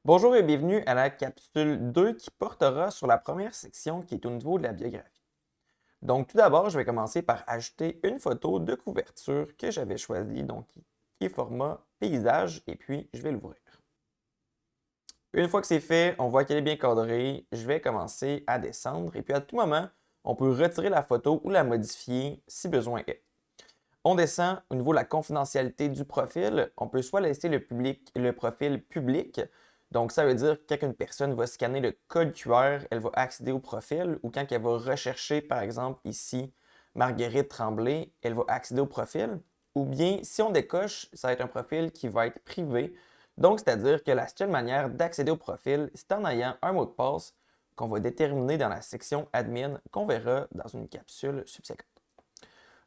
Bonjour et bienvenue à la capsule 2 qui portera sur la première section qui est au niveau de la biographie. Donc tout d'abord, je vais commencer par ajouter une photo de couverture que j'avais choisie, donc qui est format paysage, et puis je vais l'ouvrir. Une fois que c'est fait, on voit qu'elle est bien cadrée, je vais commencer à descendre, et puis à tout moment, on peut retirer la photo ou la modifier si besoin est. On descend au niveau de la confidentialité du profil. On peut soit laisser le profil public. Donc, ça veut dire que quand une personne va scanner le code QR, elle va accéder au profil ou quand elle va rechercher, par exemple, ici, Marguerite Tremblay, elle va accéder au profil. Ou bien, si on décoche, ça va être un profil qui va être privé. Donc, c'est-à-dire que la seule manière d'accéder au profil, c'est en ayant un mot de passe qu'on va déterminer dans la section admin qu'on verra dans une capsule subséquente.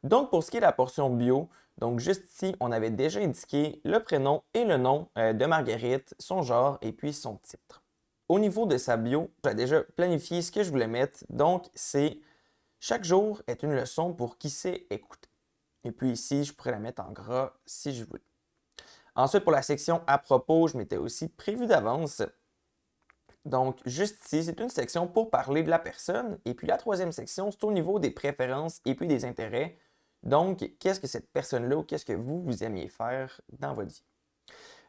Donc, pour ce qui est de la portion bio, donc juste ici, on avait déjà indiqué le prénom et le nom de Marguerite, son genre et puis son titre. Au niveau de sa bio, j'ai déjà planifié ce que je voulais mettre. Donc, c'est chaque jour est une leçon pour qui sait écouter. Et puis ici, je pourrais la mettre en gras si je voulais. Ensuite, pour la section à propos, je m'étais aussi prévu d'avance. Donc, juste ici, c'est une section pour parler de la personne. Et puis la troisième section, c'est au niveau des préférences et puis des intérêts. Donc, qu'est-ce que cette personne-là ou qu'est-ce que vous aimiez faire dans votre vie?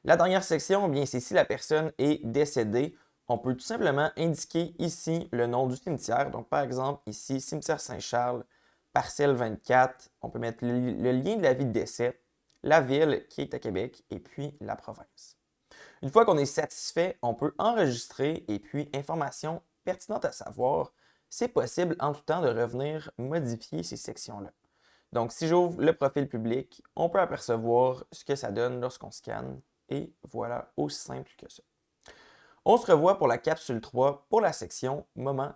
La dernière section, bien, c'est si la personne est décédée. On peut tout simplement indiquer ici le nom du cimetière. Donc, par exemple, ici, cimetière Saint-Charles, parcelle 24. On peut mettre le lien de la vie de décès, la ville qui est à Québec et puis la province. Une fois qu'on est satisfait, on peut enregistrer et puis information pertinente à savoir, c'est possible en tout temps de revenir modifier ces sections-là. Donc, si j'ouvre le profil public, on peut apercevoir ce que ça donne lorsqu'on scanne et voilà, aussi simple que ça. On se revoit pour la capsule 3 pour la section moment